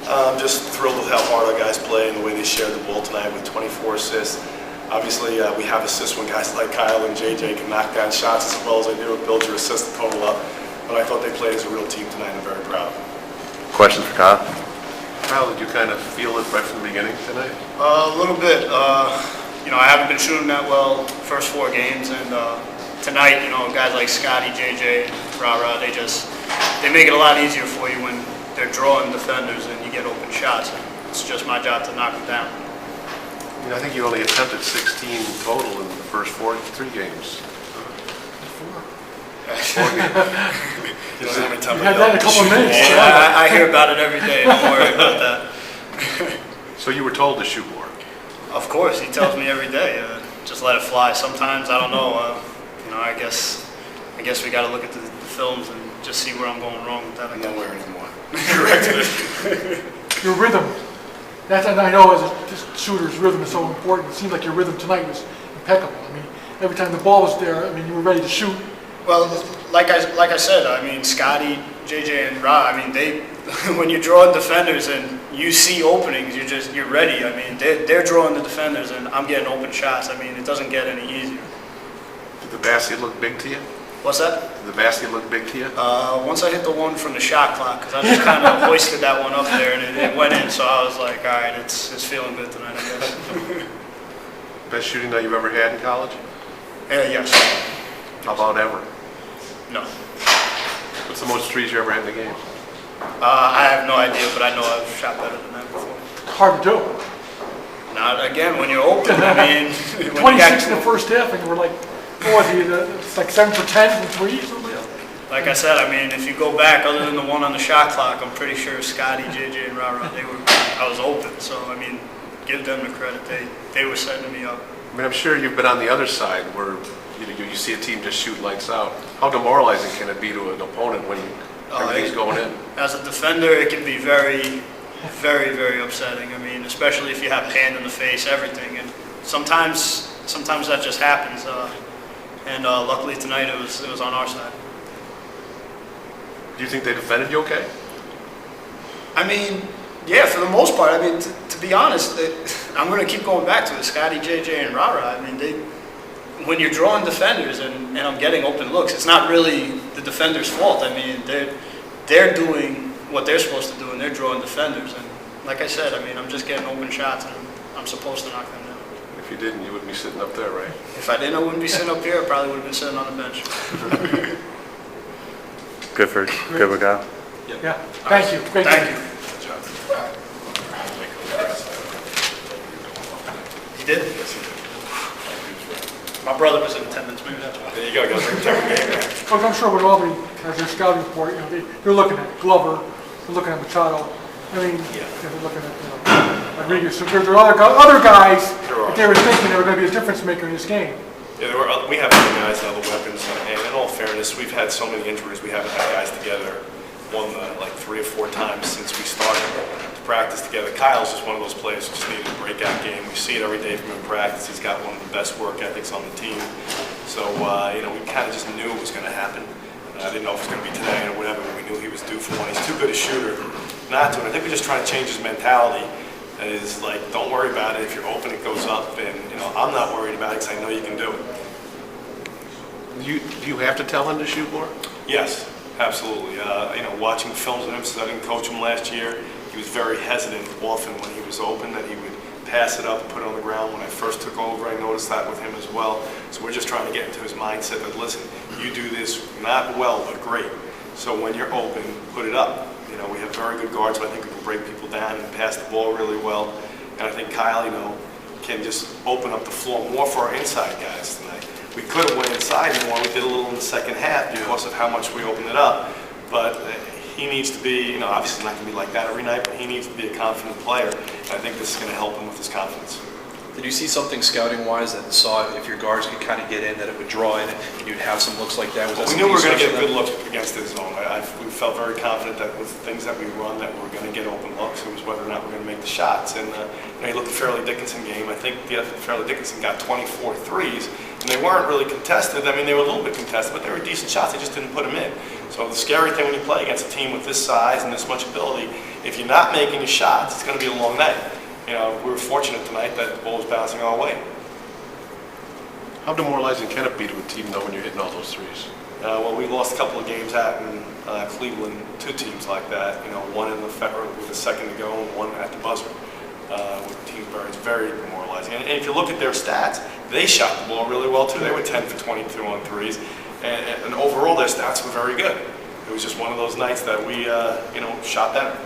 I'm just thrilled with how hard our guys play and the way they shared the ball tonight with 24 assists. Obviously, we have assists when guys like Kyle and JJ can knock down shots as well as they do. It builds your assist total up. But I thought they played as a real team tonight, and I'm very proud. Questions for Kyle? Kyle, did you kind of feel it right from the beginning tonight? A little bit. I haven't been shooting that well first 4 games, and tonight, guys like Scotty, JJ, and Ra, they make it a lot easier for you when they're drawing defenders and you get open shots. And it's just my job to knock them down. I think you only attempted 16 total in the first 3 games. 4 games. You don't have any time You had that in a couple of minutes. Yeah, I hear about it every day. Don't worry about that. So you were told to shoot more? Of course, he tells me every day. Just let it fly. Sometimes I don't know. I guess we got to look at the films and just see where I'm going wrong with that. Nowhere anymore. Corrected it. Your rhythm. I know as a shooter's rhythm is so important. It seemed like your rhythm tonight was impeccable. I mean, every time the ball was there, you were ready to shoot. Well, like I said, Scotty, JJ, and Ra, they when you're drawing defenders and you see openings, you're ready. They're drawing the defenders and I'm getting open shots. It doesn't get any easier. Did the basket look big to you? What's that? Did the basket look big to you? Once I hit the one from the shot clock, because I just kind of hoisted that one up there and it went in, so I was like, all right, it's feeling good tonight, I guess. Best shooting night you've ever had in college? Yes. How about ever? No. What's the most threes you ever had in the game? I have no idea, but I know I've shot better than that before. Hard to do. Not again when you're open. When 26 in the first half, and we're like, it's like 7 for 10 from 3 or something. Like I said, if you go back, other than the one on the shot clock, I'm pretty sure Scotty, JJ, and Ra, I was open. So give them the credit. They were setting me up. I'm sure you've been on the other side where you see a team just shoot lights out. How demoralizing can it be to an opponent when everything's going in? As a defender, it can be very, very, very upsetting. Especially if you have a hand in the face, everything. And sometimes that just happens. And luckily tonight it was on our side. Do you think they defended you okay? Yeah, for the most part. To be honest, I'm going to keep going back to it. Scotty, JJ, and Ra. When you're drawing defenders and I'm getting open looks, it's not really the defender's fault. They're doing what they're supposed to do, and they're drawing defenders. And like I said, I'm just getting open shots, and I'm supposed to knock them down. If you didn't, you wouldn't be sitting up there, right? If I didn't, I wouldn't be sitting up here. I probably would have been sitting on the bench. Good with Kyle? Yeah. Thank you. Great Thank game. you. He did? Yes, he did. My brother was in attendance. Maybe that's why. There you go. Guys, every game. Well, I'm sure when Albany has their scouting report, they're looking at Glover, they're looking at Machado. They're looking at Rodriguez. So there are other guys that they were thinking they were going to be a difference maker in this game. Yeah, we have other guys and other weapons, and in all fairness, we've had so many injuries. We haven't had guys together like 3 or 4 times since we started to practice together. Kyle's just one of those players who just needed a breakout game. We see it every day from him in practice. He's got one of the best work ethics on the team. So we kind of just knew it was going to happen. I didn't know if it was going to be today or whatever, but we knew he was due for one. He's too good a shooter not to. And I think we're just trying to change his mentality. That is like, don't worry about it. If you're open, it goes up. And I'm not worried about it because I know you can do it. Do you have to tell him to shoot more? Yes, absolutely. Watching films of him, studying coach him last year, he was very hesitant often when he was open that he would pass it up and put it on the ground. When I first took over, I noticed that with him as well. So we're just trying to get into his mindset that, listen, you do this not well, but great. So when you're open, put it up. We have very good guards, but I think we can break people down and pass the ball really well. And I think Kyle, can just open up the floor more for our inside guys tonight. We could have went inside more. We did a little in the second half because of how much we opened it up. But he needs to be, obviously not going to be like that every night, but he needs to be a confident player. And I think this is going to help him with his confidence. Did you see something scouting-wise that saw if your guards could kind of get in, that it would draw in, and you'd have some looks like that? We knew we were going to get good looks against his zone. We felt very confident that with things that we run, that we were going to get open looks. It was whether or not we're going to make the shots. And you look at the Fairleigh Dickinson game. I think Fairleigh Dickinson got 24 threes, and they weren't really contested. They were a little bit contested, but they were decent shots. They just didn't put them in. So the scary thing when you play against a team with this size and this much ability, if you're not making your shots, it's going to be a long night. You know, we were fortunate tonight that the ball was bouncing our way. How demoralizing can it be to a team, though, when you're hitting all those threes? Well, we lost a couple of games out in Cleveland to teams like that. You know, one in the with a second to go and one at the buzzer. With teams it's very demoralizing. And if you look at their stats, they shot the ball really well too. They were 10 for 22 on threes, and overall their stats were very good. It was just one of those nights that we, shot better.